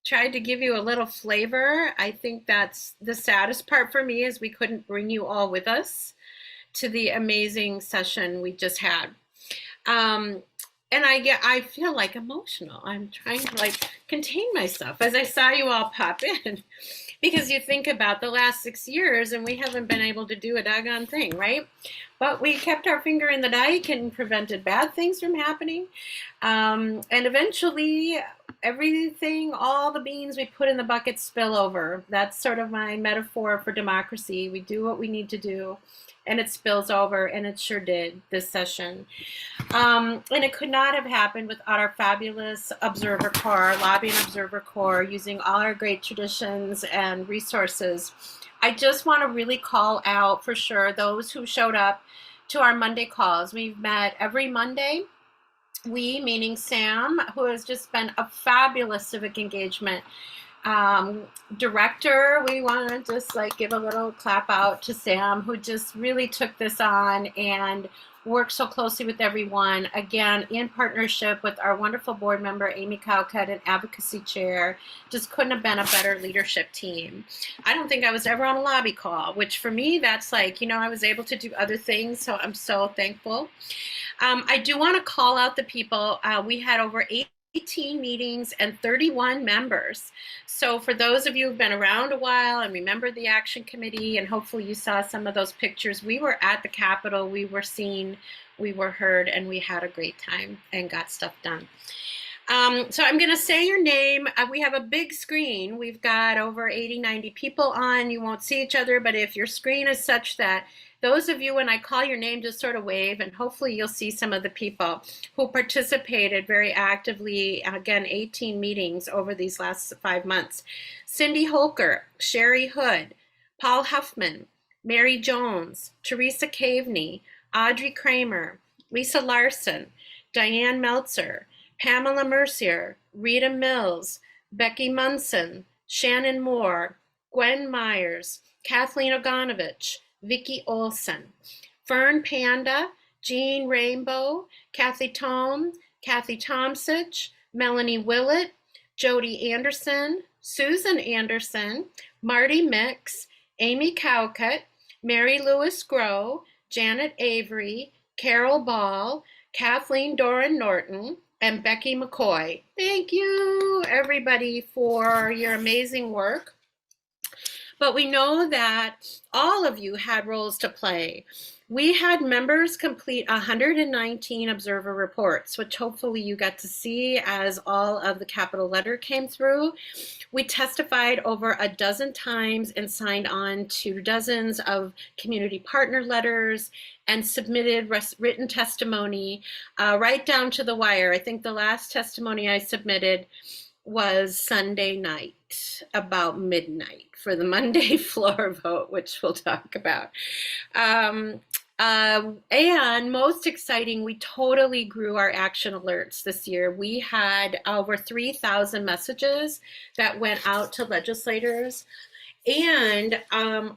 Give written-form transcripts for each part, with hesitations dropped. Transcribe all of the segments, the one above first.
tried to give you a little flavor. I think that's the saddest part for me is we couldn't bring you all with us to the amazing session we just had. Um, and I feel like emotional. I'm trying to like contain myself as I saw you all pop in because you think about the last 6 years and we haven't been able to do a doggone thing, right? But we kept our finger in the dike and prevented bad things from happening. And eventually, everything, all the beans we put in the bucket spill over. That's sort of my metaphor for democracy. We do what we need to do, and it spills over, and it sure did this session. And it could not have happened without our fabulous Observer Corps, Lobbying Observer Corps, using all our great traditions and resources. I just want to really call out for sure those who showed up to our Monday calls. We've met every Monday. We, meaning Sam, who has just been a fabulous civic engagement director. We want to just like give a little clap out to Sam, who just really took this on and worked so closely with everyone, again, in partnership with our wonderful board member, Amy Cowcutt, and advocacy chair. Just couldn't have been a better leadership team. I don't think I was ever on a lobby call, which for me, that's like, you know, I was able to do other things, so I'm so thankful. I do want to call out the people. We had over 18 meetings and 31 members. So for those of you who've been around a while and remember the action committee, and hopefully you saw some of those pictures, we were at the Capitol, we were seen, we were heard, and we had a great time and got stuff done. So I'm going to say your name. We have a big screen. We've got over 80, 90 people on. You won't see each other, but if your screen is such that those of you, when I call your name, just sort of wave, and hopefully you'll see some of the people who participated very actively, again, 18 meetings over these last 5 months. Cindy Holker, Sherry Hood, Paul Huffman, Mary Jones, Teresa Caveney, Audrey Kramer, Lisa Larson, Diane Meltzer, Pamela Mercier, Rita Mills, Becky Munson, Shannon Moore, Gwen Myers, Kathleen Oganovich, Vicki Olson, Fern Panda, Jean Rainbow, Kathy Tom, Kathy Tomsich, Melanie Willett, Jody Anderson, Susan Anderson, Marty Mix, Amy Cowcutt, Mary Louise Grow, Janet Avery, Carol Ball, Kathleen Doran Norton, and Becky McCoy. Thank you, everybody, for your amazing work. But we know that all of you had roles to play. We had members complete 119 observer reports, which hopefully you got to see as all of the capital letter came through. We testified over a dozen times and signed on to dozens of community partner letters and submitted written testimony right down to the wire. I think the last testimony I submitted was Sunday night, about midnight, for the Monday floor vote, which we'll talk about. And most exciting, we totally grew our action alerts this year. We had over 3,000 messages that went out to legislators. And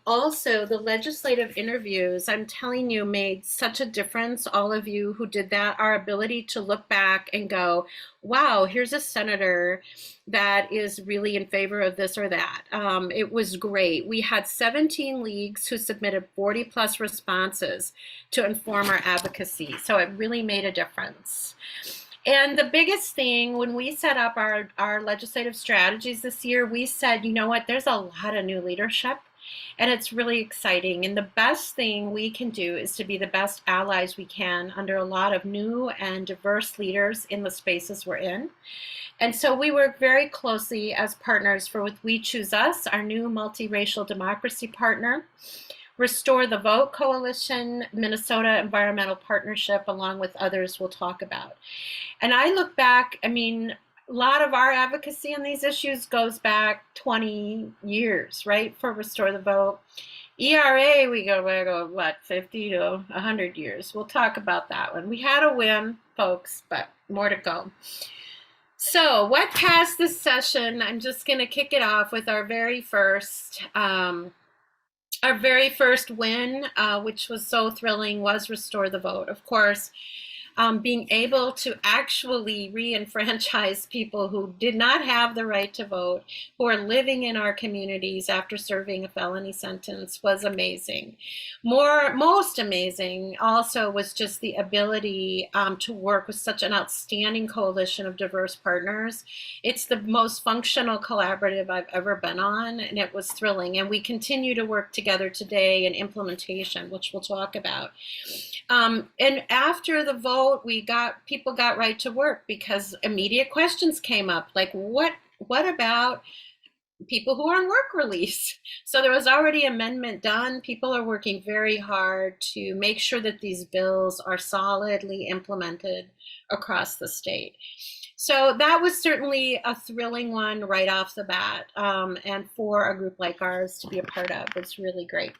also the legislative interviews, I'm telling you, made such a difference, all of you who did that, our ability to look back and go, wow, here's a senator that is really in favor of this or that. It was great. We had 17 leagues who submitted 40 plus responses to inform our advocacy. So it really made a difference. And the biggest thing when we set up our legislative strategies this year, we said, you know what, there's a lot of new leadership and it's really exciting. And the best thing we can do is to be the best allies we can under a lot of new and diverse leaders in the spaces we're in. And so we work very closely as partners for with We Choose Us, our new multiracial democracy partner, Restore the Vote Coalition, Minnesota Environmental Partnership, along with others we'll talk about. And I look back, I mean, a lot of our advocacy on these issues goes back 20 years, right, for Restore the Vote. ERA, we go back, what, 50 to 100 years. We'll talk about that one. We had a win, folks, but more to go. So what passed this session? I'm just going to kick it off with our very first win, which was so thrilling, was Restore the Vote. Of course, being able to actually re-enfranchise people who did not have the right to vote, who are living in our communities after serving a felony sentence, was amazing. Most amazing also was just the ability to work with such an outstanding coalition of diverse partners. It's the most functional collaborative I've ever been on, and it was thrilling. And we continue to work together today in implementation, which we'll talk about. And after the vote, people got right to work because immediate questions came up, like what about people who are on work release? So there was already amendment done. People are working very hard to make sure that these bills are solidly implemented across the state. So that was certainly a thrilling one right off the bat. And for a group like ours to be a part of, it's really great.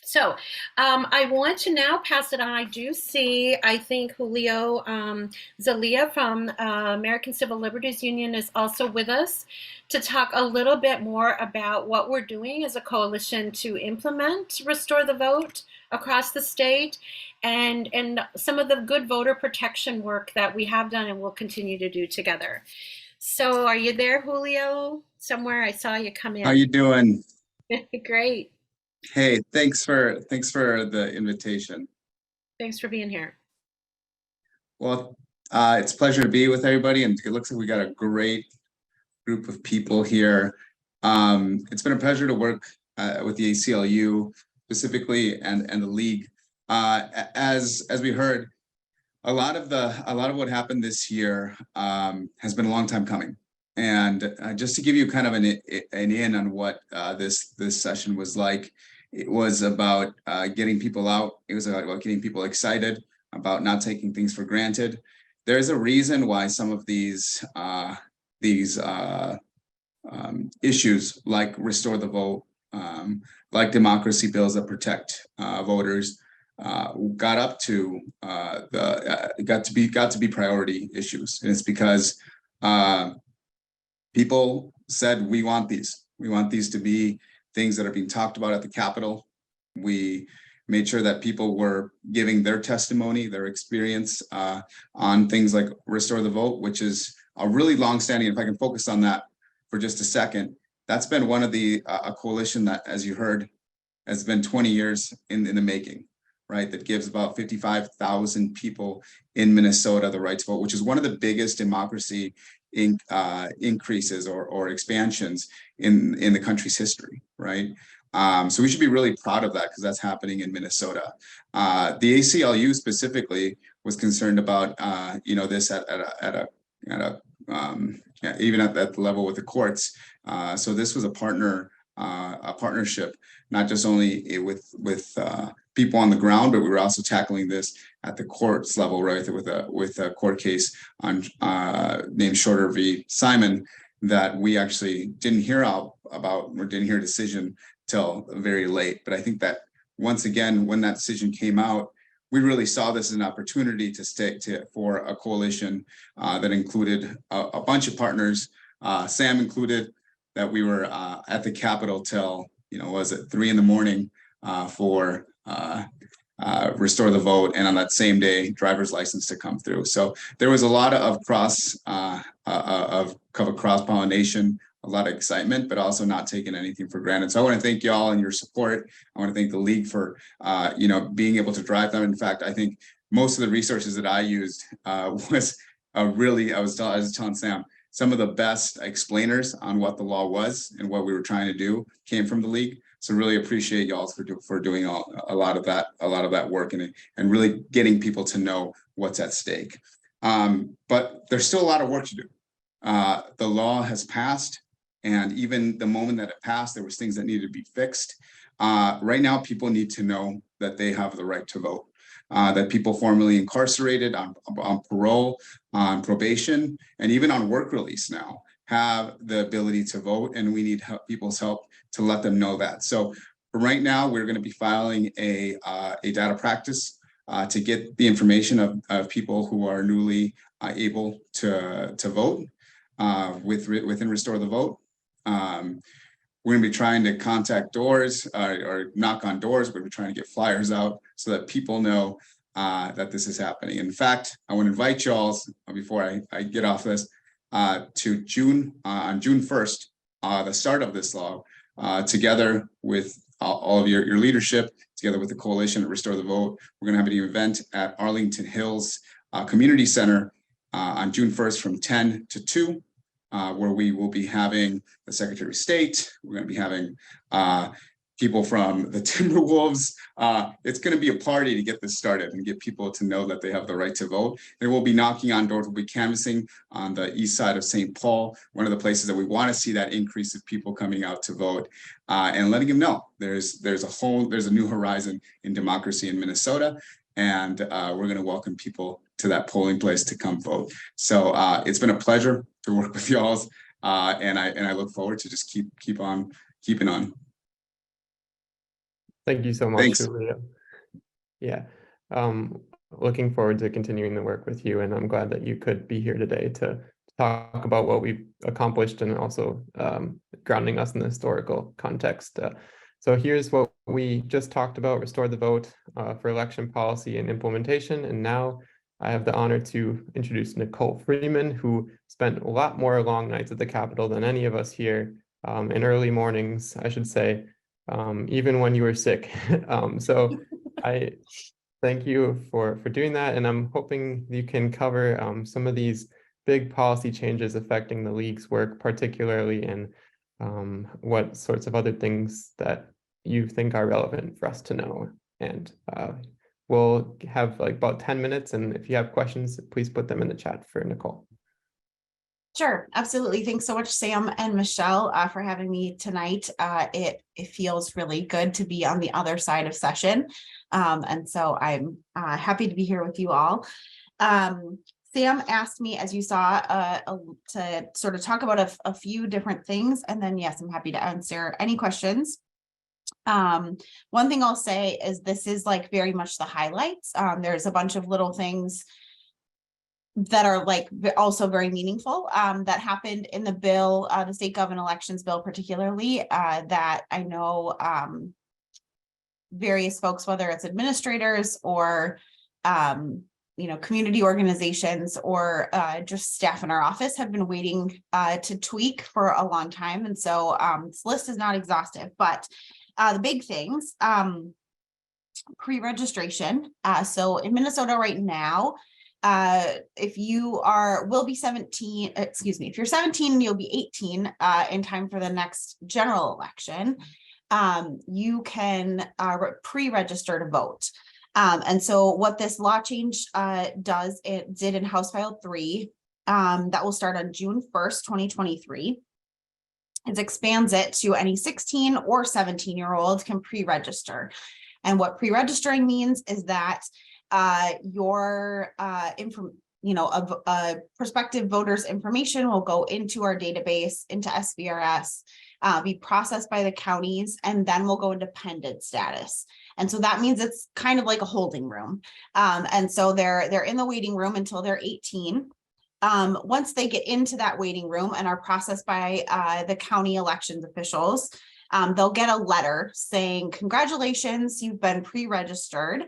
So I want to now pass it on. I do see, I think Julio Zalia from American Civil Liberties Union is also with us to talk a little bit more about what we're doing as a coalition to implement Restore the Vote across the state, and some of the good voter protection work that we have done and will continue to do together. So are you there, Julio? Somewhere I saw you come in. How you doing? Great. Hey, thanks for the invitation. Thanks for being here. Well, it's a pleasure to be with everybody, and it looks like we got a great group of people here. It's been a pleasure to work with the ACLU specifically and the league. As we heard, a lot of what happened this year has been a long time coming. And just to give you kind of an in on what this session was like, it was about getting people out. It was about getting people excited, about not taking things for granted. There's a reason why some of these issues like Restore the Vote, like democracy bills that protect voters, got to be priority issues, and it's because people said, we want these. We want these to be things that are being talked about at the Capitol. We made sure that people were giving their testimony, their experience on things like Restore the Vote, which is a really long-standing, if I can focus on that for just a second, that's been one of the, a coalition that, as you heard, has been 20 years in the making, right? That gives about 55,000 people in Minnesota the right to vote, which is one of the biggest democracy increases or expansions in the country's history, right? So we should be really proud of that because that's happening in Minnesota. The ACLU specifically was concerned about this even at the level with the courts. So this was a partnership, not just only with people on the ground, but we were also tackling this at the courts level, right? With a court case on named Shorter v. Simon that we actually didn't hear about or didn't hear a decision till very late. But I think that once again, when that decision came out, we really saw this as an opportunity for a coalition that included a bunch of partners, Sam included, that we were at the Capitol till, was it 3 a.m. For Restore the Vote, and on that same day, driver's license to come through. So there was a lot of cross-pollination, a lot of excitement, but also not taking anything for granted. So I want to thank y'all and your support. I want to thank the league for being able to drive them. In fact, I think most of the resources that I used was really, I was telling Sam, some of the best explainers on what the law was and what we were trying to do came from the league. So really appreciate y'all for doing a lot of that work and really getting people to know what's at stake. But there's still a lot of work to do. The law has passed, and even the moment that it passed, there was things that needed to be fixed. Right now, people need to know that they have the right to vote. That people formerly incarcerated on parole, on probation, and even on work release now have the ability to vote, and we need people's help to let them know that. So right now, we're going to be filing a data practice to get the information of people who are newly able to vote within Restore the Vote. We're going to be trying to contact doors or knock on doors. We're going to be trying to get flyers out so that people know that this is happening. In fact, I want to invite y'all before I get off this to June on June 1st, the start of this law, together with all of your leadership, together with the coalition at Restore the Vote. We're going to have an event at Arlington Hills Community Center on June 1st from 10 to 2, where we will be having the Secretary of State. We're going to be having people from the Timberwolves. It's going to be a party to get this started and get people to know that they have the right to vote. And we'll be knocking on doors. We'll be canvassing on the east side of St. Paul, one of the places that we want to see that increase of people coming out to vote, and letting them know there's a new horizon in democracy in Minnesota, and we're going to welcome people to that polling place to come vote. So it's been a pleasure to work with y'all, and I look forward to just keep on keeping on. Thank you so much, Thanks. Julio. Yeah, looking forward to continuing the work with you, and I'm glad that you could be here today to talk about what we've accomplished and also grounding us in the historical context. So here's what we just talked about: Restore the Vote for election policy and implementation. And now I have the honor to introduce Nicole Freeman, who spent a lot more long nights at the Capitol than any of us here, in early mornings, I should say, even when you were sick. So I thank you for doing that. And I'm hoping you can cover some of these big policy changes affecting the league's work, particularly, and what sorts of other things that you think are relevant for us to know. And we'll have like about 10 minutes. And if you have questions, please put them in the chat for Nicole. Sure, absolutely. Thanks so much, Sam and Michelle, for having me tonight. It feels really good to be on the other side of session. And so I'm happy to be here with you all. Sam asked me, as you saw, to sort of talk about a few different things. And then, yes, I'm happy to answer any questions. One thing I'll say is this is like very much the highlights. There's a bunch of little things that are like also very meaningful that happened in the bill, the state government elections bill, particularly that I know various folks, whether it's administrators or community organizations or just staff in our office, have been waiting to tweak for a long time. And so this list is not exhaustive, but the big things, pre-registration. So in Minnesota right now, if you will be 17, if you're 17 and you'll be 18 in time for the next general election, you can pre-register to vote. And so what this law change did in House File 3, that will start on June 1st, 2023. It expands it to any 16 or 17-year-old can pre-register. And what pre-registering means is that your prospective voters' information will go into our database, into SVRS, be processed by the counties, and then will go into pending status. And so that means it's kind of like a holding room. And so they're in the waiting room until they're 18. Once they get into that waiting room and are processed by the county elections officials, they'll get a letter saying, congratulations, you've been pre-registered.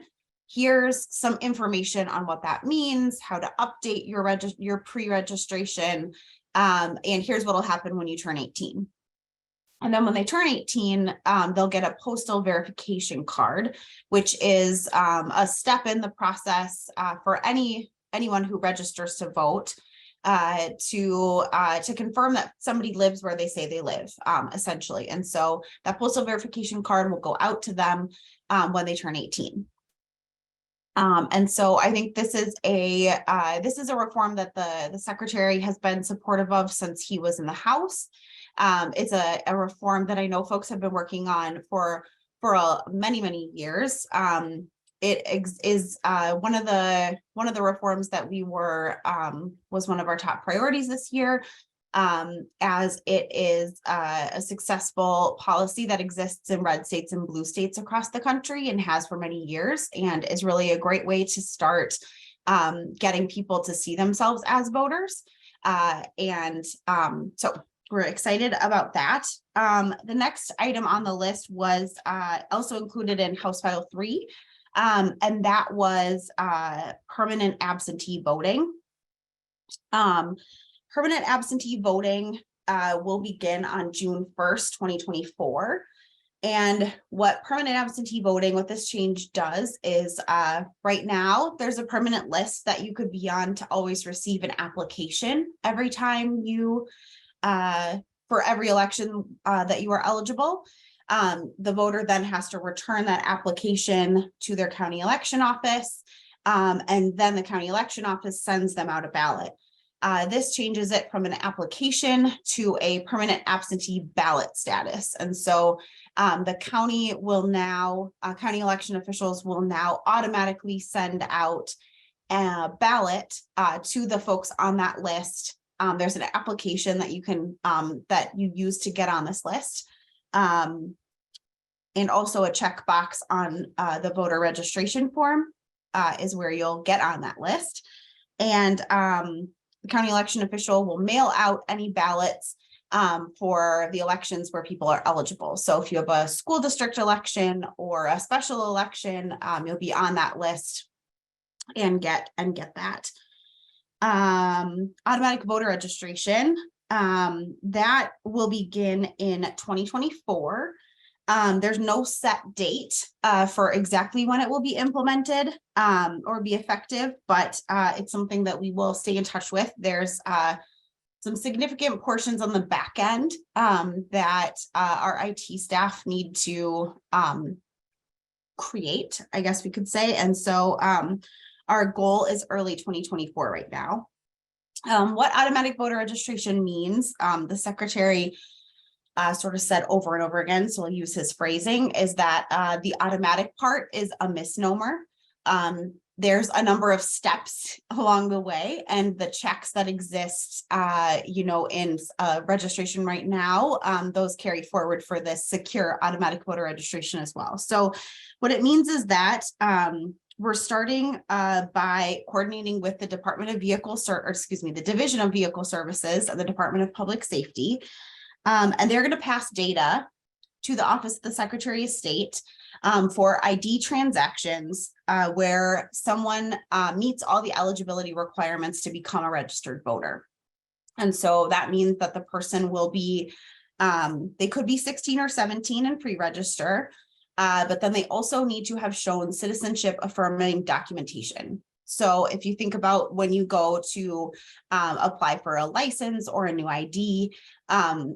Here's some information on what that means, how to update your pre-registration, and here's what will happen when you turn 18. And then when they turn 18, they'll get a postal verification card, which is a step in the process for anyone who registers to vote to confirm that somebody lives where they say they live, essentially. And so that postal verification card will go out to them when they turn 18. And so I think this is a reform that the secretary has been supportive of since he was in the House. It's a reform that I know folks have been working on for many years. It is one of the reforms that was one of our top priorities this year, as it is a successful policy that exists in red states and blue states across the country and has for many years, and is really a great way to start getting people to see themselves as voters. So we're excited about that. The next item on the list was also included in House File 3. And that was permanent absentee voting. Permanent absentee voting will begin on June 1st, 2024. And what permanent absentee voting, what this change does is right now there's a permanent list that you could be on to always receive an application every time you, for every election that you are eligible. The voter then has to return that application to their county election office. And then the county election office sends them out a ballot. This changes it from an application to a permanent absentee ballot status. And so the county will now, county election officials will now automatically send out a ballot to the folks on that list. There's an application that you can, that you use to get on this list. And also a checkbox on the voter registration form is where you'll get on that list. And the county election official will mail out any ballots for the elections where people are eligible. So if you have a school district election or a special election, you'll be on that list and get that. Automatic voter registration, that will begin in 2024. There's no set date for exactly when it will be implemented or be effective, but it's something that we will stay in touch with. There's some significant portions on the back end that our IT staff need to create, I guess we could say. And so our goal is early 2024 right now. What automatic voter registration means, the secretary sort of said over and over again, so I'll use his phrasing, is that the automatic part is a misnomer. There's a number of steps along the way, and the checks that exist, you know, in registration right now, those carry forward for this secure automatic voter registration as well. So what it means is that we're starting by coordinating with the Department of the Division of Vehicle Services and the Department of Public Safety. And they're going to pass data to the Office of the Secretary of State for ID transactions where someone meets all the eligibility requirements to become a registered voter. And so that means that the person will be, they could be 16 or 17 and pre-register, but then they also need to have shown citizenship affirming documentation. So if you think about when you go to apply for a license or a new ID,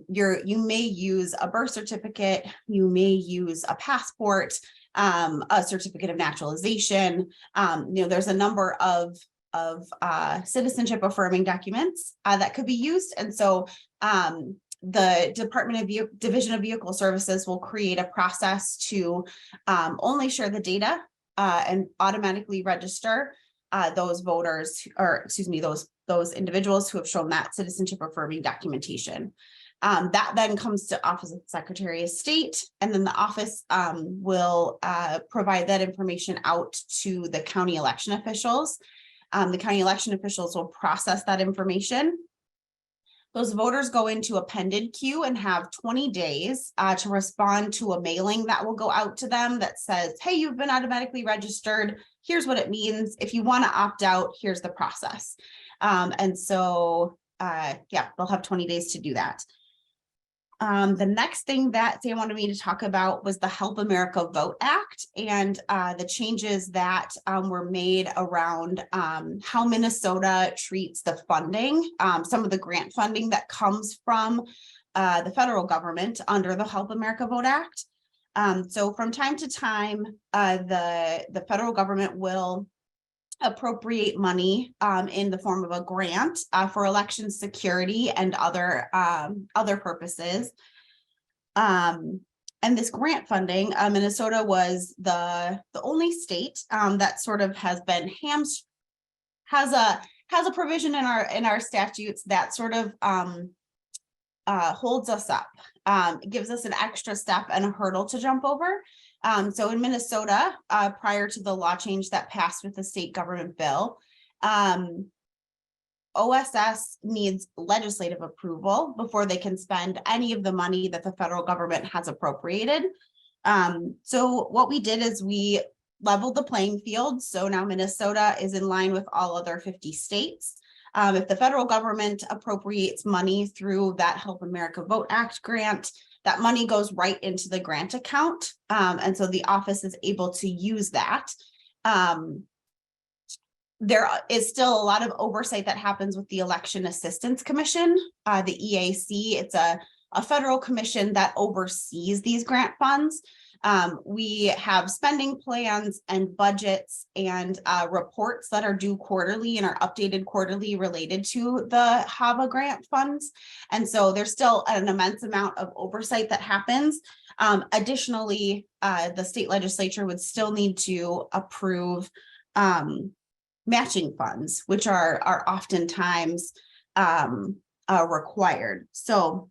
you may use a birth certificate, you may use a passport, a certificate of naturalization. You know, there's a number of citizenship affirming documents that could be used. And so the Division of Vehicle Services will create a process to only share the data and automatically register those voters, or excuse me, those individuals who have shown that citizenship affirming documentation. That then comes to Office of the Secretary of State, and then the office will provide that information out to the county election officials. The county election officials will process that information. Those voters go into a pending queue and have 20 days to respond to a mailing that will go out to them that says, hey, you've been automatically registered. Here's what it means. If you want to opt out, here's the process. And so, yeah, they'll have 20 days to do that. The next thing that Sam wanted me to talk about was the Help America Vote Act and the changes that were made around how Minnesota treats the funding, some of the grant funding that comes from the federal government under the Help America Vote Act. So from time to time, the federal government will appropriate money in the form of a grant for election security and other purposes. And this grant funding, Minnesota was the only state that sort of has been has a provision in our statutes that sort of holds us up, gives us an extra step and a hurdle to jump over. So in Minnesota, prior to the law change that passed with the state government bill, OSS needs legislative approval before they can spend any of the money that the federal government has appropriated. So what we did is we leveled the playing field. So now Minnesota is in line with all other 50 states. If the federal government appropriates money through that Help America Vote Act grant, that money goes right into the grant account. And so the office is able to use that. There is still a lot of oversight that happens with the Election Assistance Commission, the EAC. It's a federal commission that oversees these grant funds. We have spending plans and budgets and reports that are due quarterly and are updated quarterly related to the HAVA grant funds. And so there's still an immense amount of oversight that happens. Additionally, the state legislature would still need to approve matching funds, which are oftentimes required. So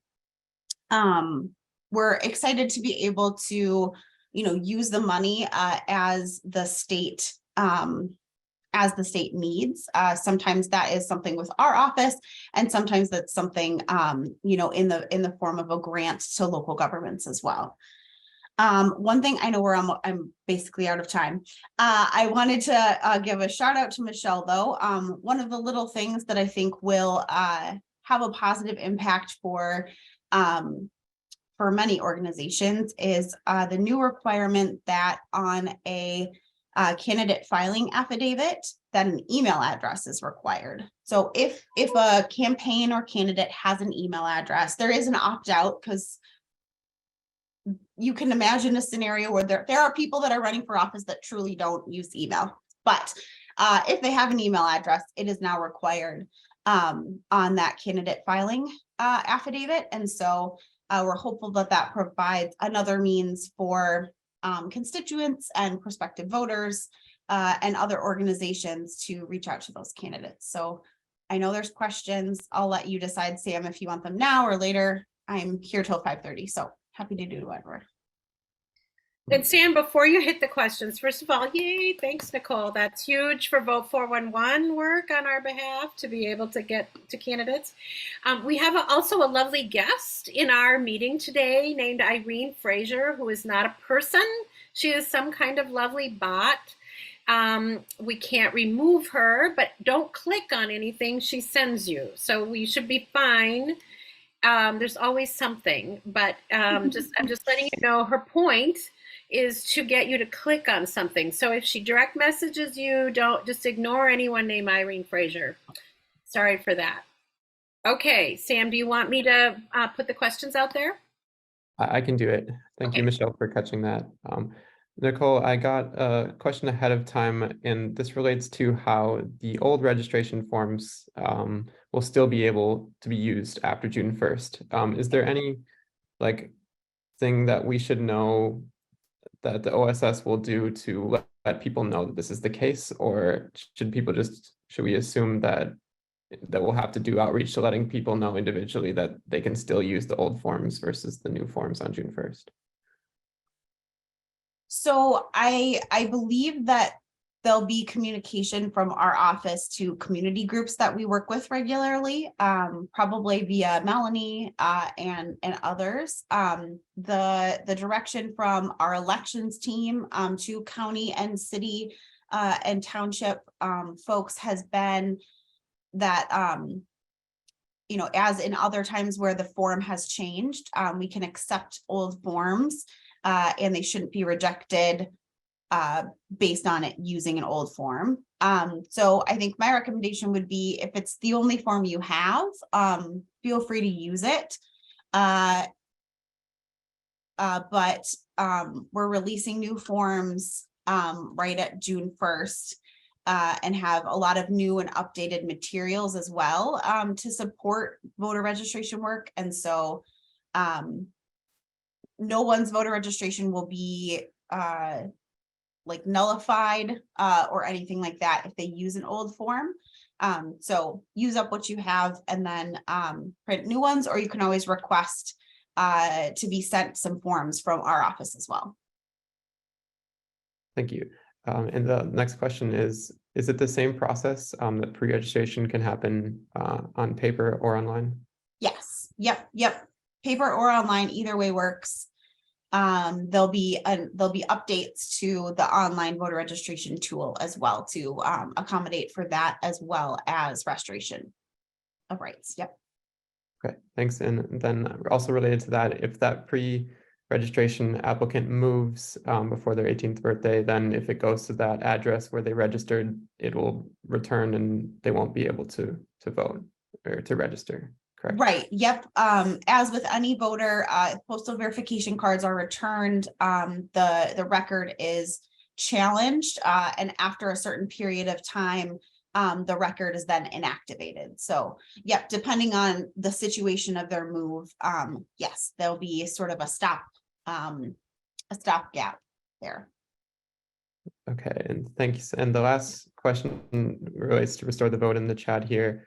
we're excited to be able to, use the money as the state needs. Sometimes that is something with our office, and sometimes that's something in the form of a grant to local governments as well. One thing, I know I'm basically out of time. I wanted to give a shout out to Michelle though. One of the little things that I think will have a positive impact for many organizations is the new requirement that on a candidate filing affidavit that an email address is required. So if a campaign or candidate has an email address, there is an opt-out, because you can imagine a scenario where there are people that are running for office that truly don't use email. But if they have an email address, it is now required on that candidate filing affidavit. And so we're hopeful that that provides another means for constituents and prospective voters and other organizations to reach out to those candidates. So I know there's questions. I'll let you decide, Sam, if you want them now or later. I'm here till 5:30, so happy to do whatever. And Sam, before you hit the questions, first of all, yay, thanks, Nicole. That's huge for Vote 411 work on our behalf to be able to get to candidates. We have also a lovely guest in our meeting today named Irene Frazier, who is not a person. She is some kind of lovely bot. We can't remove her, but don't click on anything she sends you. So we should be fine. There's always something, but I'm just letting you know her point is to get you to click on something. So if she direct messages you, don't just ignore anyone named Irene Frazier. Sorry for that. Okay, Sam, do you want me to put the questions out there? I can do it. Thank you, Michelle, for catching that. Nicole, I got a question ahead of time, and this relates to how the old registration forms will still be able to be used after June 1st. Is there any thing that we should know that the OSS will do to let people know that this is the case, or should we assume that we'll have to do outreach to letting people know individually that they can still use the old forms versus the new forms on June 1st? So I believe that there'll be communication from our office to community groups that we work with regularly, probably via Melanie and others. The direction from our elections team to county and city and township folks has been that, as in other times where the form has changed, we can accept old forms and they shouldn't be rejected based on it using an old form. So I think my recommendation would be, if it's the only form you have, feel free to use it. But we're releasing new forms right at June 1st and have a lot of new and updated materials as well to support voter registration work. And so no one's voter registration will be nullified or anything like that if they use an old form. So use up what you have and then print new ones, or you can always request to be sent some forms from our office as well. Thank you. And the next question is it the same process that pre-registration can happen on paper or online? Yes. Yep. Paper or online, either way works. there'll be updates to the online voter registration tool as well to accommodate for that as well as restoration of rights. Yep. Okay, thanks. And then also related to that, if that pre-registration applicant moves before their 18th birthday, then if it goes to that address where they registered, it will return and they won't be able to vote or to register, correct? Right. Yep. As with any voter, postal verification cards are returned. The record is challenged, and after a certain period of time, the record is then inactivated. So, yep, depending on the situation of their move, yes, there'll be sort of a stopgap there. Okay, and thanks. And the last question relates to restore the vote in the chat here.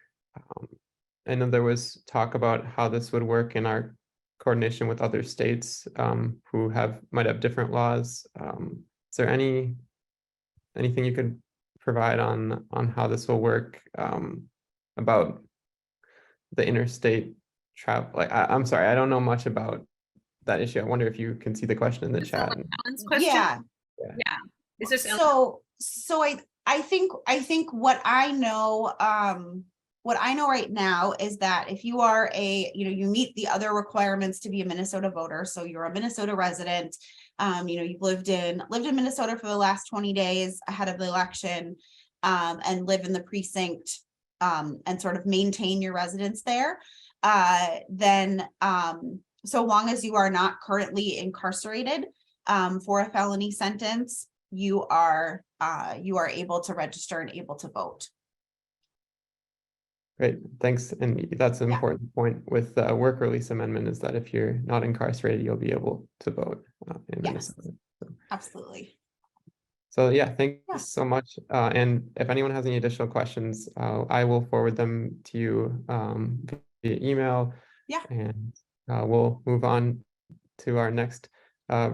I know there was talk about how this would work in our coordination with other states who might have different laws. Is there anything you could provide on how this will work about the interstate travel? Like, I'm sorry, I don't know much about that issue. I wonder if you can see the question in the chat. Alan's question? Yeah. Yeah. Is this So I think what I know right now is that if you are you meet the other requirements to be a Minnesota voter, so you're a Minnesota resident, you've lived in Minnesota for the last 20 days ahead of the election, and live in the precinct, and sort of maintain your residence there, then so long as you are not currently incarcerated for a felony sentence, you are able to register and able to vote. Great, thanks. And that's an important point with the work release amendment, is that if you're not incarcerated, you'll be able to vote in Minnesota. So, absolutely. So yeah, thanks so much. And if anyone has any additional questions, I will forward them to you via email. Yeah. And we'll move on to our next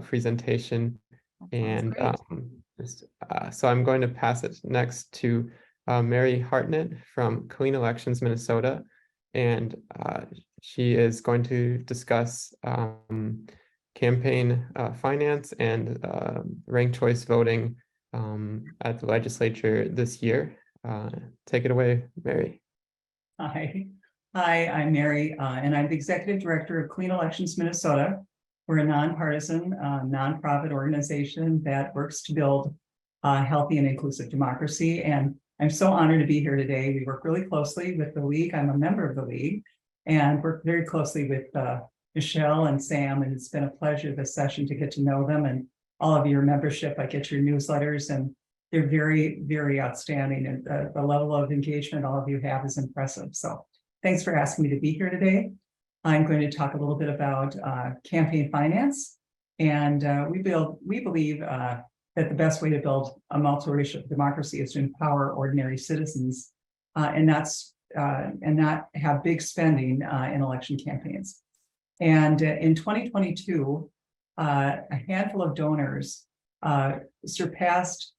presentation. And so I'm going to pass it next to Mary Hartnett from Clean Elections Minnesota, and she is going to discuss campaign finance and ranked choice voting at the legislature this year. Take it away, Mary. Hi, I'm Mary, and I'm the Executive Director of Clean Elections Minnesota. We're a nonpartisan, nonprofit organization that works to build healthy and inclusive democracy. And I'm so honored to be here today. We work really closely with the League. I'm a member of the League and work very closely with Michelle and Sam. And it's been a pleasure this session to get to know them and all of your membership. I get your newsletters and they're very, very outstanding. And the level of engagement all of you have is impressive. So thanks for asking me to be here today. I'm going to talk a little bit about campaign finance. And we believe that the best way to build a multiracial democracy is to empower ordinary citizens and not have big spending in election campaigns. And in 2022, a handful of donors surpassed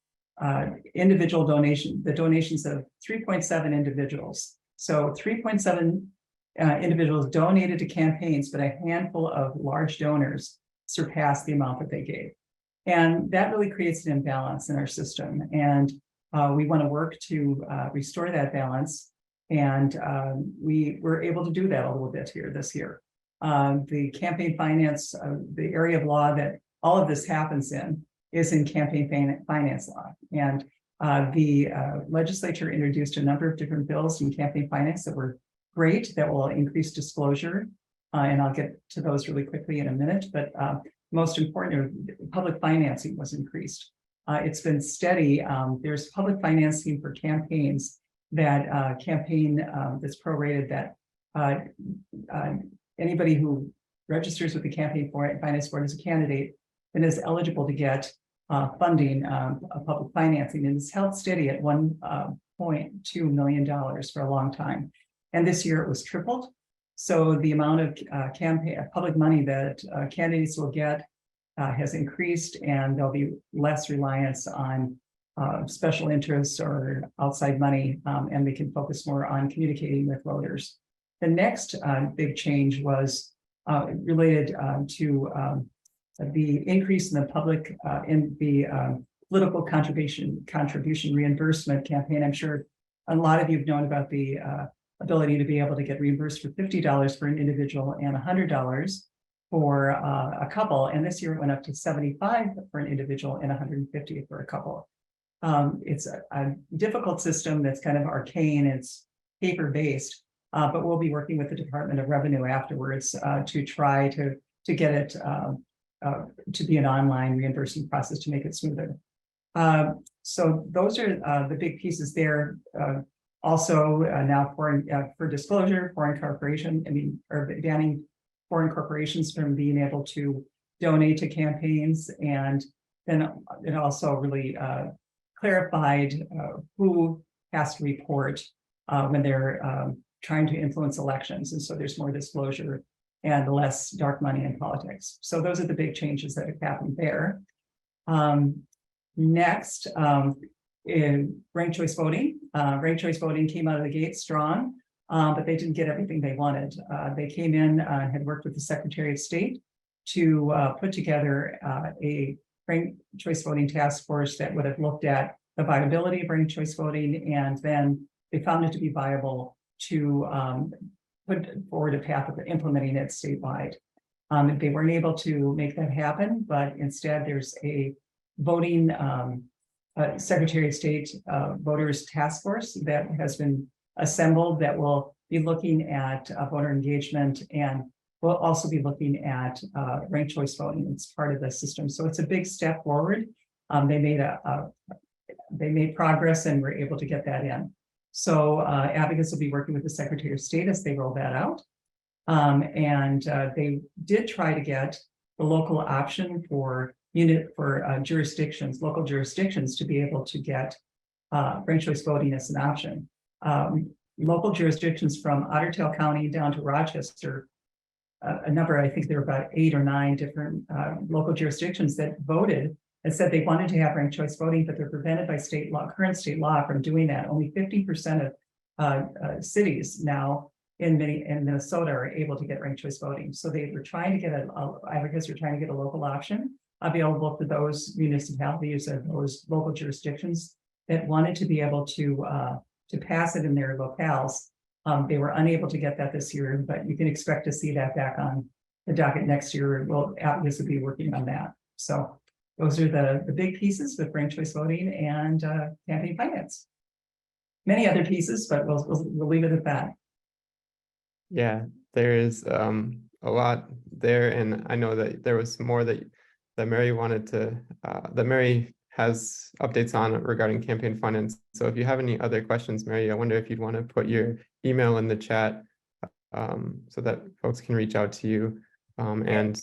individual the donations of 3.7 individuals. So 3.7 individuals donated to campaigns, but a handful of large donors surpassed the amount that they gave. And that really creates an imbalance in our system. And we want to work to restore that balance. And we were able to do that a little bit here this year. The campaign finance, the area of law that all of this happens in is in campaign finance law. And the legislature introduced a number of different bills in campaign finance that were great, that will increase disclosure. And I'll get to those really quickly in a minute. But most important, public financing was increased. It's been steady. There's public financing for campaigns that that's prorated, that anybody who registers with the Campaign Finance Board as a candidate and is eligible to get funding of public financing, and it's held steady at $1.2 million for a long time. And this year it was tripled. So the amount of public money that candidates will get has increased, and there'll be less reliance on special interests or outside money, and they can focus more on communicating with voters. The next big change was related to the increase in the public in the political contribution reimbursement campaign. I'm sure a lot of you have known about the ability to be able to get reimbursed for $50 for an individual and $100 for a couple. And this year it went up to $75 for an individual and $150 for a couple. It's a difficult system that's kind of arcane. It's paper-based, but we'll be working with the Department of Revenue afterwards to try to get it to be an online reimbursement process to make it smoother. So those are the big pieces there. Also, now for disclosure, banning foreign corporations from being able to donate to campaigns, and then it also really clarified who has to report when they're trying to influence elections, and so there's more disclosure and less dark money in politics. So those are the big changes that have happened there. Next, in ranked choice voting. Ranked choice voting came out of the gate strong, but they didn't get everything they wanted. They came in, had worked with the Secretary of State to put together a ranked choice voting task force that would have looked at the viability of ranked choice voting, and then they found it to be viable to put forward a path of implementing it statewide. They weren't able to make that happen, but instead there's a voting Secretary of State voters task force that has been assembled that will be looking at voter engagement, and will also be looking at ranked choice voting. It's part of the system, so it's a big step forward. They made progress and were able to get that in. So advocates will be working with the Secretary of State as they roll that out. They did try to get the local option for jurisdictions, local jurisdictions, to be able to get ranked choice voting as an option. Local jurisdictions from Otter Tail County down to Rochester, a number, I think there were about 8 or 9 different local jurisdictions that voted and said they wanted to have ranked choice voting, but they're prevented by state law, current state law, from doing that. Only 50% of cities now in Minnesota are able to get ranked choice voting. So they were trying to get advocates were trying to get a local option available for those municipalities or those local jurisdictions that wanted to be able to pass it in their locales. They were unable to get that this year, but you can expect to see that back on the docket next year. Well, advocates will be working on that. So those are the big pieces with ranked choice voting and campaign finance. Many other pieces, but we'll leave it at that. Yeah, there is a lot there, and I know that there was more that Mary wanted to that Mary has updates on regarding campaign finance. So if you have any other questions, Mary, I wonder if you'd want to put your email in the chat so that folks can reach out to you. And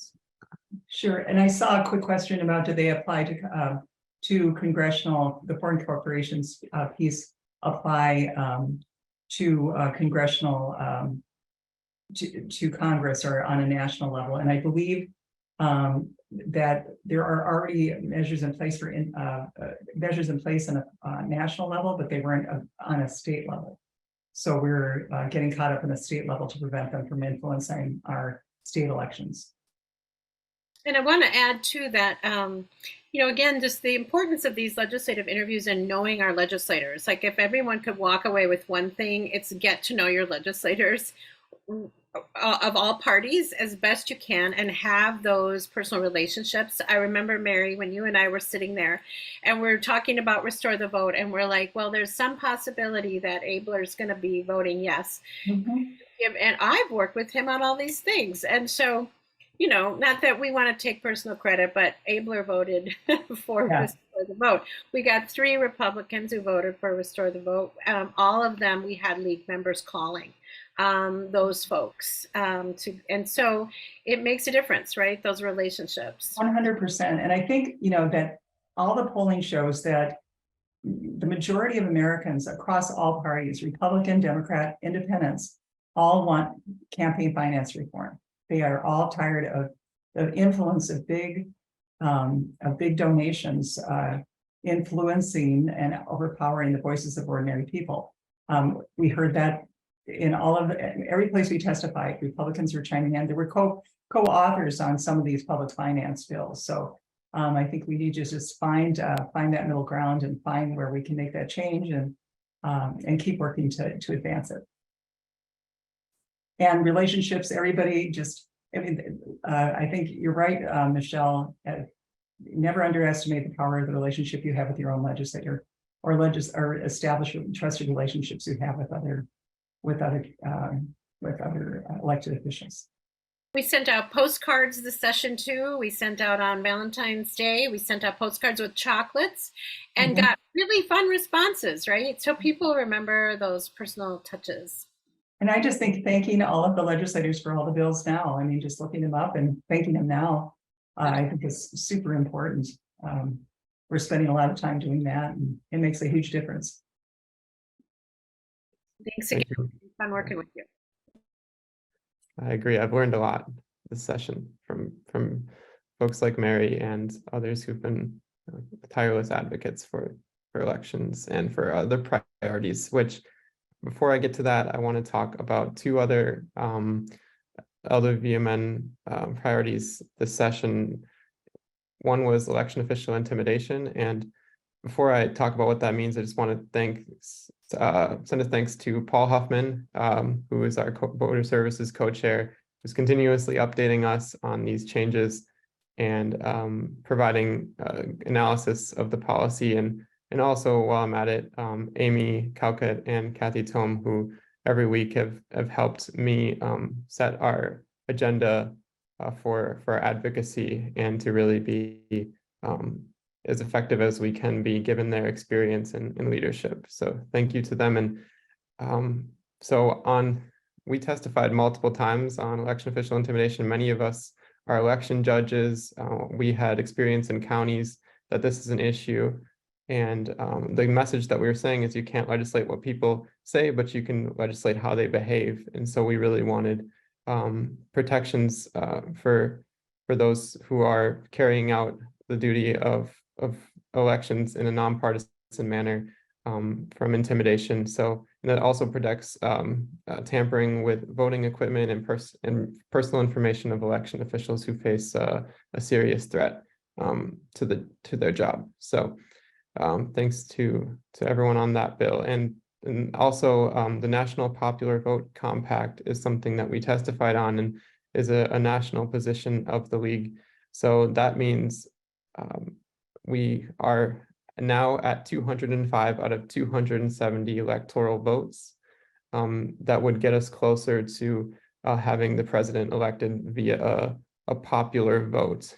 sure. And I saw a quick question about, do they apply to congressional, the foreign corporations piece apply to congressional to Congress or on a national level? And I believe that there are already measures in place for measures in place on a national level, but they weren't on a state level. So we're getting caught up in the state level to prevent them from influencing our state elections. And I want to add to that, you know, again, just the importance of these legislative interviews and knowing our legislators. Like, if everyone could walk away with one thing, it's get to know your legislators of all parties as best you can and have those personal relationships. I remember, Mary, when you and I were sitting there and we're talking about Restore the Vote, and we're like, well, there's some possibility that Abler's going to be voting yes. Mm-hmm. And I've worked with him on all these things. And so, you know, not that we want to take personal credit, but Abler voted for Restore the Vote. We got 3 Republicans who voted for Restore the Vote. All of them, we had league members calling those folks. And so it makes a difference, right? Those relationships. 100%. And I think, you know, that all the polling shows that the majority of Americans across all parties, Republican, Democrat, Independents, all want campaign finance reform. They are all tired of the influence of big donations influencing and overpowering the voices of ordinary people. We heard that in every place we testified, Republicans were chiming in. There were co-authors on some of these public finance bills. So I think we need to just find that middle ground and find where we can make that change and keep working to advance it. And relationships, everybody just, I mean, I think you're right, Michelle. Never underestimate the power of the relationship you have with your own legislator, or establish trusted relationships you have with other elected officials. We sent out postcards this session too. We sent out on Valentine's Day. We sent out postcards with chocolates and got really fun responses, right? So people remember those personal touches. And I just think thanking all of the legislators for all the bills now. I mean, just looking them up and thanking them now, I think is super important. We're spending a lot of time doing that, and it makes a huge difference. Thanks again. Fun working with you. I agree. I've learned a lot this session from folks like Mary and others who've been tireless advocates for elections and for other priorities, which before I get to that, I want to talk about two other LWVMN priorities this session. One was election official intimidation. And before I talk about what that means, I just want to send a thanks to Paul Huffman, who is our voter services co-chair, who's continuously updating us on these changes and providing analysis of the policy. And also, while I'm at it, Amy Calcutt and Kathy Tome, who every week have helped me set our agenda for advocacy and to really be as effective as we can be given their experience in leadership. So thank you to them. And we testified multiple times on election official intimidation. Many of us are election judges. We had experience in counties that this is an issue. And the message that we were saying is you can't legislate what people say, but you can legislate how they behave. And so we really wanted protections for those who are carrying out the duty of elections in a nonpartisan manner from intimidation. So that also protects tampering with voting equipment and personal information of election officials who face a serious threat to their job. So thanks to everyone on that bill. And also the National Popular Vote Compact is something that we testified on and is a national position of the league. So that means we are now at 205 out of 270 electoral votes. That would get us closer to having the president elected via a popular vote.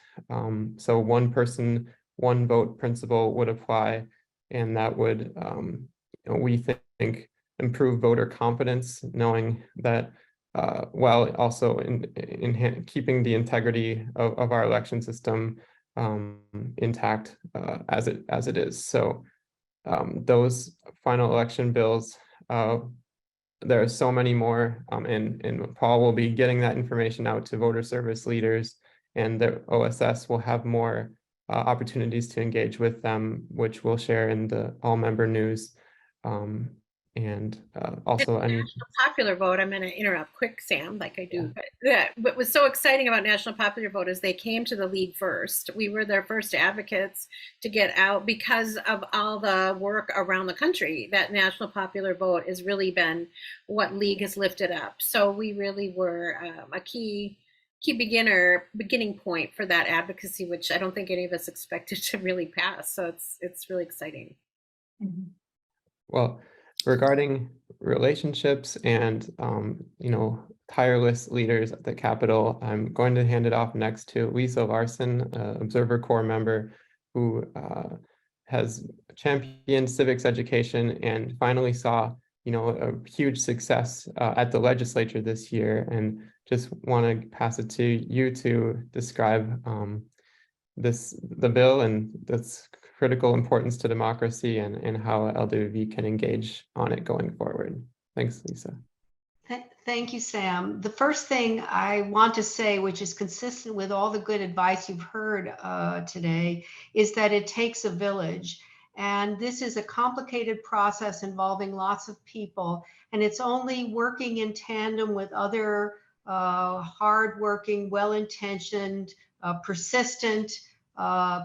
So one person, one vote principle would apply, and that would, we think, improve voter confidence, knowing that while also in keeping the integrity of our election system intact as it is. So those final election bills, there are so many more, and Paul will be getting that information out to voter service leaders, and the OSS will have more opportunities to engage with them, which we'll share in the all member news. And also any popular vote, I'm going to interrupt quick, Sam, like I do. But what was so exciting about National Popular Vote is they came to the league first. We were their first advocates to get out because of all the work around the country. That National Popular Vote has really been what league has lifted up. So we really were a key beginning point for that advocacy, which I don't think any of us expected to really pass. So it's really exciting. Well, regarding relationships and tireless leaders at the Capitol, I'm going to hand it off next to Lisa Larson, Observer Corps member, who has championed civics education and finally saw a huge success at the legislature this year. And just want to pass it to you to describe the bill and this critical importance to democracy and how LWV can engage on it going forward. Thanks, Lisa. Thank you, Sam. The first thing I want to say, which is consistent with all the good advice you've heard today, is that it takes a village. And this is a complicated process involving lots of people. And it's only working in tandem with other hardworking, well-intentioned, persistent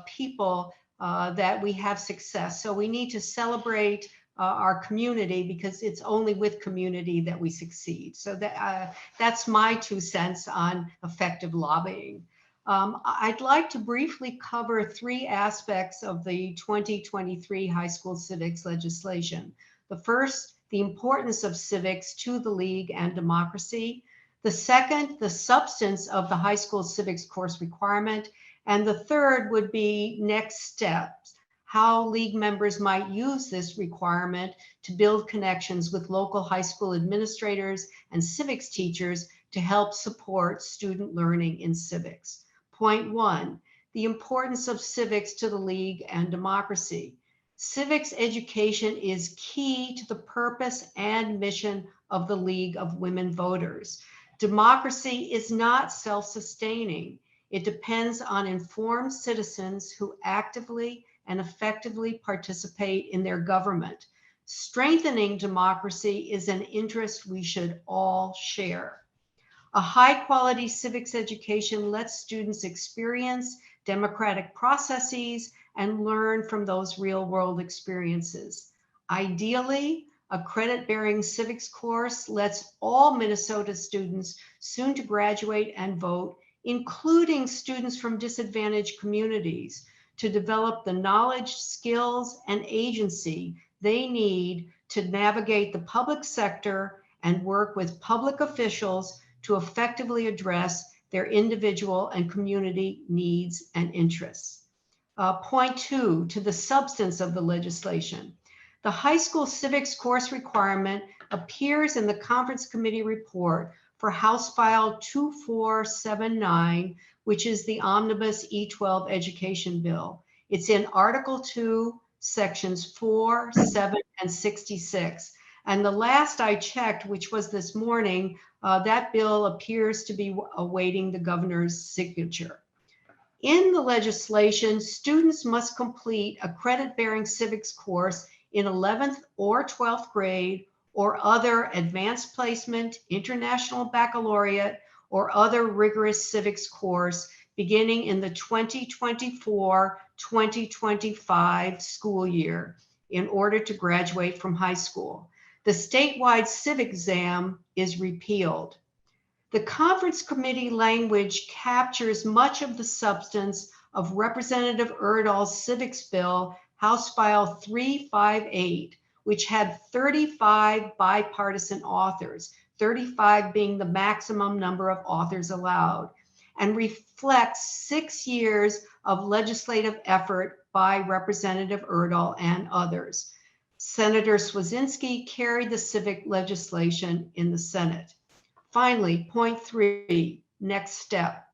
people that we have success. So we need to celebrate our community, because it's only with community that we succeed. So that's my 2 cents on effective lobbying. I'd like to briefly cover 3 aspects of the 2023 high school civics legislation. The first, the importance of civics to the league and democracy. The second, the substance of the high school civics course requirement. And the third would be next steps, how league members might use this requirement to build connections with local high school administrators and civics teachers to help support student learning in civics. Point 1, the importance of civics to the league and democracy. Civics education is key to the purpose and mission of the League of Women Voters. Democracy is not self-sustaining. It depends on informed citizens who actively and effectively participate in their government. Strengthening democracy is an interest we should all share. A high-quality civics education lets students experience democratic processes and learn from those real-world experiences. Ideally, a credit-bearing civics course lets all Minnesota students soon to graduate and vote, including students from disadvantaged communities, to develop the knowledge, skills, and agency they need to navigate the public sector and work with public officials to effectively address their individual and community needs and interests. Point 2, to the substance of the legislation. The high school civics course requirement appears in the conference committee report for House File 2479, which is the Omnibus E12 education bill. It's in Article 2, Sections 4, 7, and 66. And the last I checked, which was this morning, that bill appears to be awaiting the governor's signature. In the legislation, students must complete a credit-bearing civics course in 11th or 12th grade, or other advanced placement, international baccalaureate, or other rigorous civics course beginning in the 2024-2025 school year in order to graduate from high school. The statewide civic exam is repealed. The conference committee language captures much of the substance of Representative Erdahl's civics bill, House File 358, which had 35 bipartisan authors, 35 being the maximum number of authors allowed, and reflects 6 years of legislative effort by Representative Erdahl and others. Senator Swedzinski carried the civic legislation in the Senate. Finally, point 3, next step.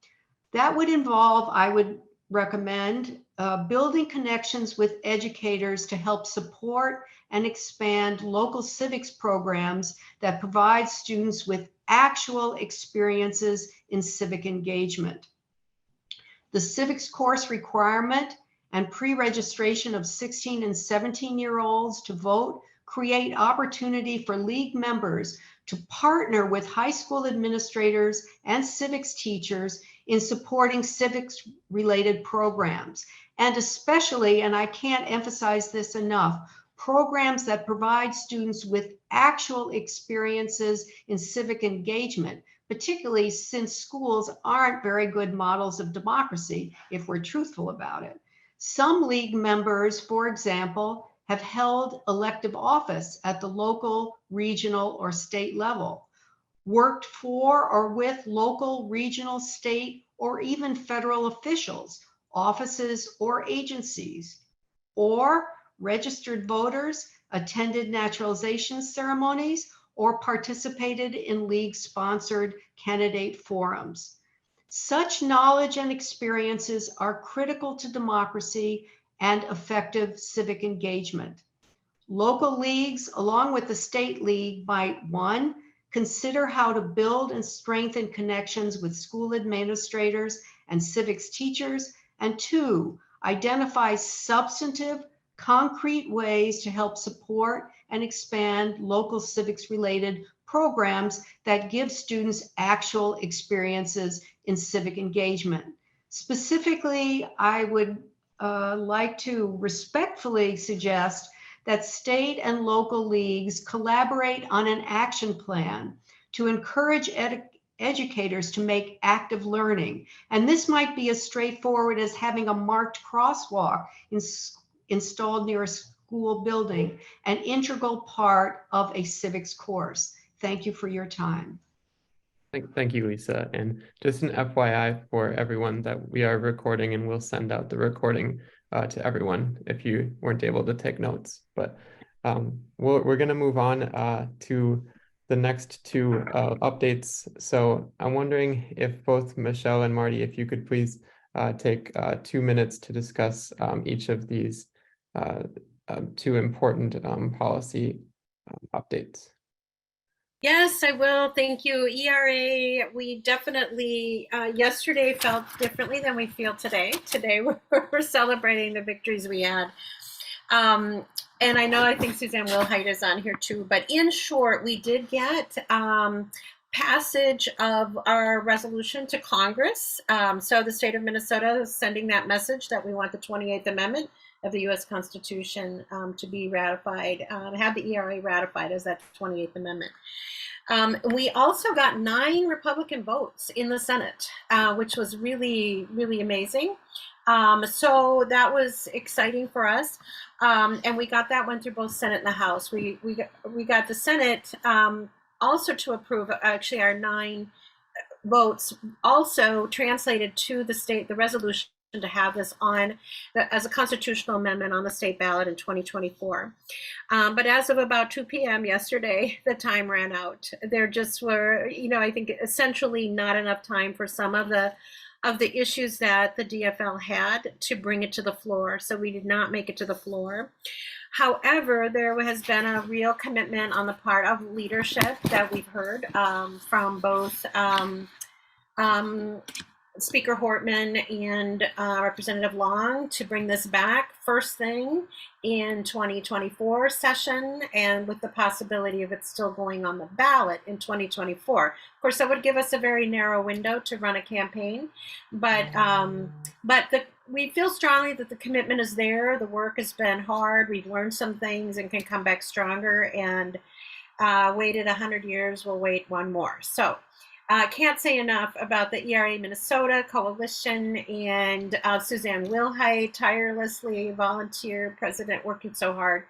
That would involve, I would recommend, building connections with educators to help support and expand local civics programs that provide students with actual experiences in civic engagement. The civics course requirement and pre-registration of 16 and 17-year-olds to vote create opportunity for league members to partner with high school administrators and civics teachers in supporting civics-related programs, and especially, and I can't emphasize this enough, programs that provide students with actual experiences in civic engagement, particularly since schools aren't very good models of democracy, if we're truthful about it. Some league members, for example, have held elective office at the local, regional, or state level, worked for or with local, regional, state, or even federal officials, offices, or agencies, or registered voters, attended naturalization ceremonies, or participated in league-sponsored candidate forums. Such knowledge and experiences are critical to democracy and effective civic engagement. Local leagues, along with the state league, might 1, consider how to build and strengthen connections with school administrators and civics teachers, and 2, identify substantive, concrete ways to help support and expand local civics-related programs that give students actual experiences in civic engagement. Specifically, I would like to respectfully suggest that state and local leagues collaborate on an action plan to encourage educators to make active learning. And this might be as straightforward as having a marked crosswalk installed near a school building, an integral part of a civics course. Thank you for your time. Thank you, Lisa. And just an FYI for everyone that we are recording, and we'll send out the recording to everyone if you weren't able to take notes. But we're going to move on to the next two updates. So I'm wondering if both Michelle and Marty, if you could please take 2 minutes to discuss each of these two important policy updates. Yes, I will. Thank you. ERA, we definitely, yesterday felt differently than we feel today. Today, we're celebrating the victories we had. And I think Suzanne Wilhite is on here too. But in short, we did get passage of our resolution to Congress. So the state of Minnesota is sending that message that we want the 28th Amendment of the U.S. Constitution to be ratified, have the ERA ratified as that 28th Amendment. We also got 9 Republican votes in the Senate, which was really, really amazing. So that was exciting for us. And we got that one through both Senate and the House. We got the Senate also to approve, actually our 9 votes also translated to the state, the resolution to have this on as a constitutional amendment on the state ballot in 2024. But as of about 2 p.m. yesterday, the time ran out. There just were, I think essentially not enough time for some of the issues that the DFL had to bring it to the floor. So we did not make it to the floor. However, there has been a real commitment on the part of leadership that we've heard from both Speaker Hortman and Representative Long to bring this back first thing in 2024 session, and with the possibility of it still going on the ballot in 2024. Of course, that would give us a very narrow window to run a campaign, but we feel strongly that the commitment is there. The work has been hard. We've learned some things and can come back stronger, and waited 100 years, we'll wait one more. So can't say enough about the ERA Minnesota Coalition and Suzanne Wilhite, tirelessly volunteer president, working so hard,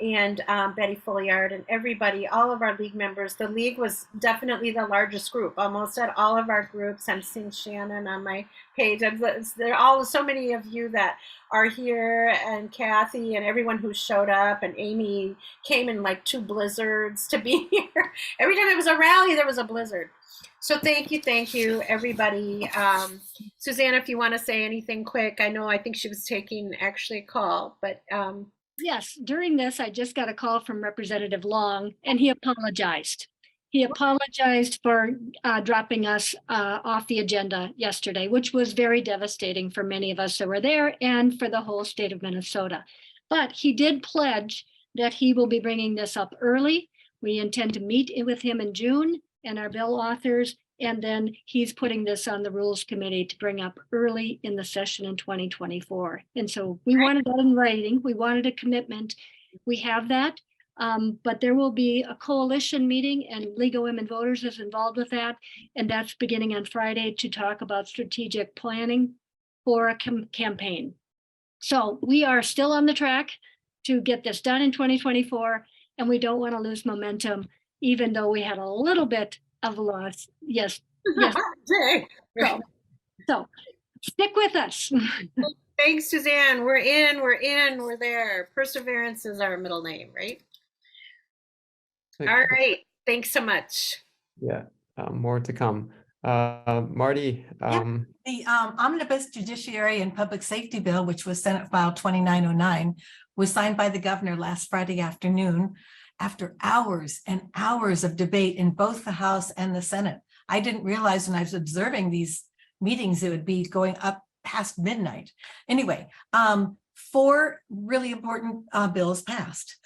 and Betty Folliard and everybody, all of our league members. The league was definitely the largest group, almost at all of our groups. I'm seeing Shannon on my page. There are all so many of you that are here, and Kathy and everyone who showed up, and Amy came in like 2 blizzards to be here. Every time it was a rally, there was a blizzard. So thank you, everybody. Suzanne, if you want to say anything quick, I think she was taking actually a call, but. Yes, during this, I just got a call from Representative Long, and he apologized. He apologized for dropping us off the agenda yesterday, which was very devastating for many of us that were there and for the whole state of Minnesota. But he did pledge that he will be bringing this up early. We intend to meet with him in June and our bill authors, and then he's putting this on the Rules Committee to bring up early in the session in 2024. And so we wanted that in writing. We wanted a commitment. We have that, but there will be a coalition meeting, and League of Women Voters is involved with that. And that's beginning on Friday to talk about strategic planning for a campaign. So we are still on the track to get this done in 2024, and we don't want to lose momentum, even though we had a little bit of a loss. Yes. So stick with us. Thanks, Suzanne. We're there. Perseverance is our middle name, right? All right. Thanks so much. Yeah, more to come. Marty. The Omnibus Judiciary and Public Safety Bill, which was Senate File 2909, was signed by the governor last Friday afternoon after hours and hours of debate in both the House and the Senate. I didn't realize when I was observing these meetings, it would be going up past midnight. Anyway, 4 really important bills passed.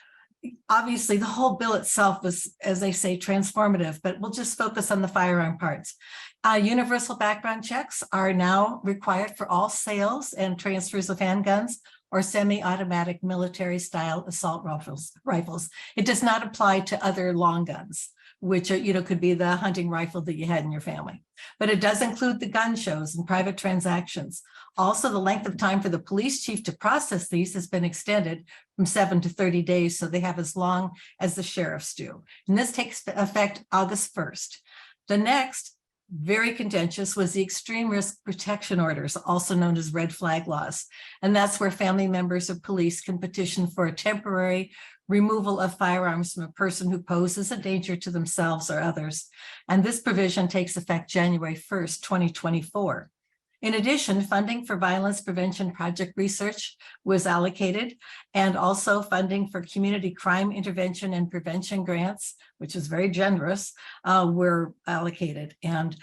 Obviously, the whole bill itself was, as they say, transformative, but we'll just focus on the firearm parts. Universal background checks are now required for all sales and transfers of handguns or semi-automatic military-style assault rifles. It does not apply to other long guns, which are, could be the hunting rifle that you had in your family. But it does include the gun shows and private transactions. Also, the length of time for the police chief to process these has been extended from 7 to 30 days, so they have as long as the sheriffs do. And this takes effect August 1st. The next, very contentious, was the extreme risk protection orders, also known as red flag laws. And that's where family members of police can petition for a temporary removal of firearms from a person who poses a danger to themselves or others. And this provision takes effect January 1st, 2024. In addition, funding for violence prevention project research was allocated, and also funding for community crime intervention and prevention grants, which is very generous, were allocated. And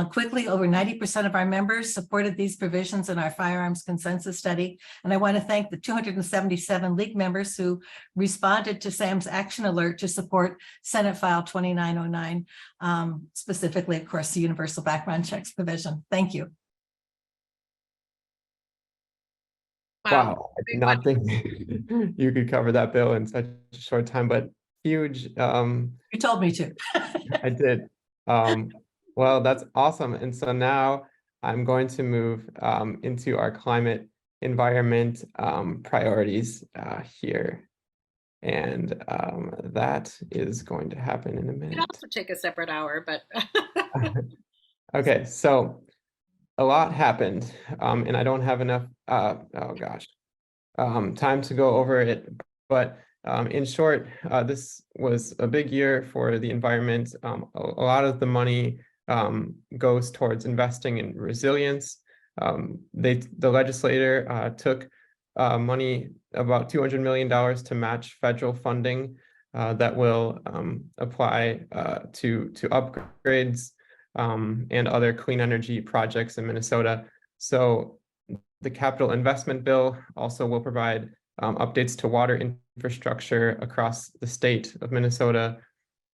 quickly, over 90% of our members supported these provisions in our firearms consensus study. And I want to thank the 277 league members who responded to Sam's action alert to support Senate File 2909, specifically, of course, the universal background checks provision. Thank you. Wow, I did not think you could cover that bill in such a short time, but huge. You told me to. I did. Well, that's awesome. And so now I'm going to move into our climate environment priorities here. And that is going to happen in a We minute. could also take a separate hour, but Okay, so a lot happened, and I don't have enough, time to go over it. But in short, this was a big year for the environment. A lot of the money goes towards investing in resilience. The legislator took money, about $200 million, to match federal funding that will apply to upgrades and other clean energy projects in Minnesota. So the capital investment bill also will provide updates to water infrastructure across the state of Minnesota.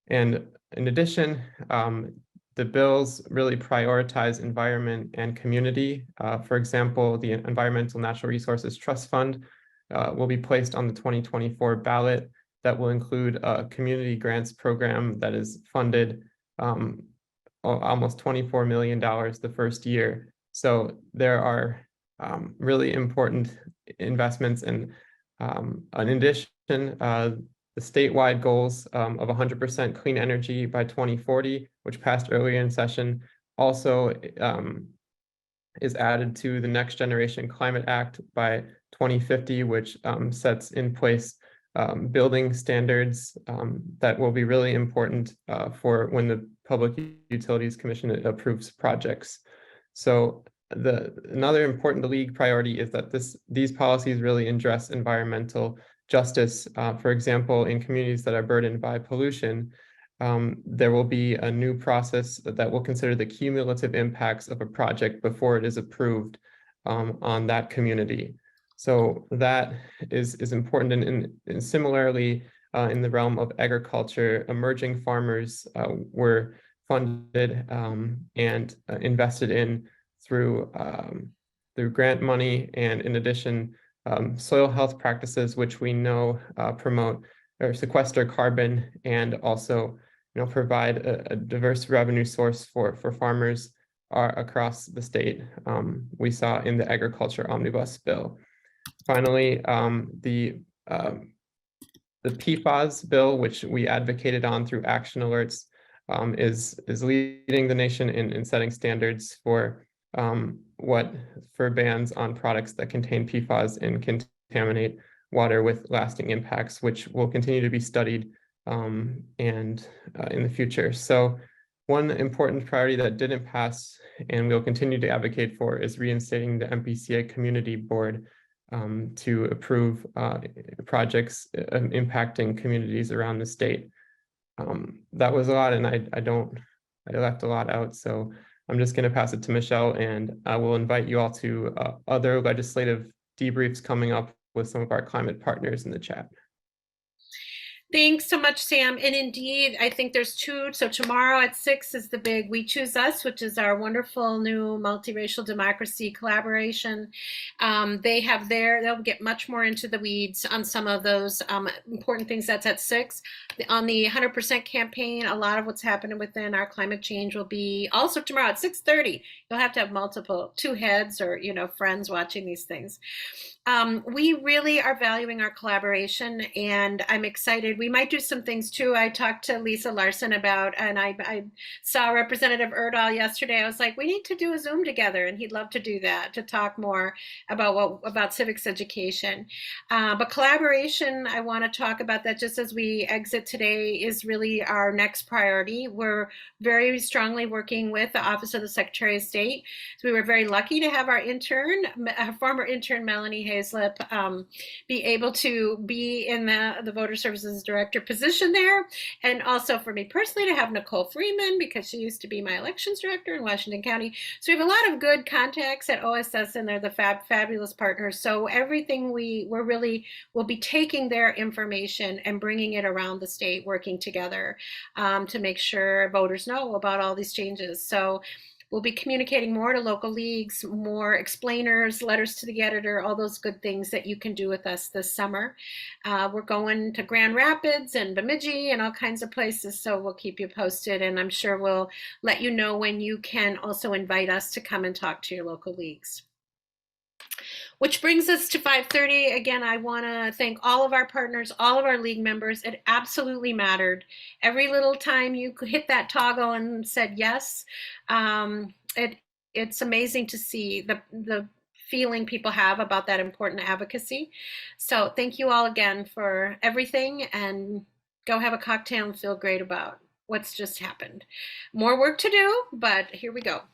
And in addition, the bills really prioritize environment and community. For example, the Environmental Natural Resources Trust Fund will be placed on the 2024 ballot. That will include a community grants program that is funded almost $24 million the first year. So there are really important investments. And in addition, the statewide goals of 100% clean energy by 2040, which passed earlier in session, also is added to the Next Generation Climate Act by 2050, which sets in place building standards that will be really important for when the Public Utilities Commission approves projects. So another important league priority is that these policies really address environmental justice. For example, in communities that are burdened by pollution, there will be a new process that will consider the cumulative impacts of a project before it is approved on that community. So that is important. And similarly, in the realm of agriculture, emerging farmers were funded and invested in through grant money, and in addition, soil health practices, which we know promote or sequester carbon, and also provide a diverse revenue source for farmers across the state. We saw in the agriculture omnibus bill. Finally, the PFAS bill, which we advocated on through action alerts, is leading the nation in setting standards for bans on products that contain PFAS and contaminate water with lasting impacts, which will continue to be studied and in the future. So one important priority that didn't pass and we'll continue to advocate for is reinstating the MPCA Community Board to approve projects impacting communities around the state. That was a lot, and I left a lot out, so I'm just going to pass it to Michelle, and I will invite you all to other legislative debriefs coming up with some of our climate partners in the chat. Thanks so much, Sam. And indeed, I think there's two. So tomorrow at 6 is the big We Choose Us, which is our wonderful new multiracial democracy collaboration. They'll get much more into the weeds on some of those important things. That's at 6. On the 100% campaign, a lot of what's happening within our climate change will be also tomorrow at 6:30. You'll have to have two heads or, friends watching these things. We really are valuing our collaboration, and I'm excited. We might do some things too. I talked to Lisa Larson about, and I saw Representative Erdahl yesterday. I was like, we need to do a Zoom together, and he'd love to do that, to talk more about civics education. But collaboration, I want to talk about that just as we exit today, is really our next priority. We're very strongly working with the Office of the Secretary of State. So we were very lucky to have our former intern, Melanie Hayslip, be able to be in the Voter Services Director position there. And also for me personally to have Nicole Freeman, because she used to be my elections director in Washington County. So we have a lot of good contacts at OSS, and they're the fabulous partners. So everything we'll be taking their information and bringing it around the state, working together to make sure voters know about all these changes. So we'll be communicating more to local leagues, more explainers, letters to the editor, all those good things that you can do with us this summer. We're going to Grand Rapids and Bemidji and all kinds of places, so we'll keep you posted, and I'm sure we'll let you know when you can also invite us to come and talk to your local leagues. Which brings us to 5:30. Again, I want to thank all of our partners, all of our league members. It absolutely mattered. Every little time you hit that toggle and said yes, it's amazing to see the feeling people have about that important advocacy. So thank you all again for everything, and go have a cocktail and feel great about what's just happened. More work to do, but here we go.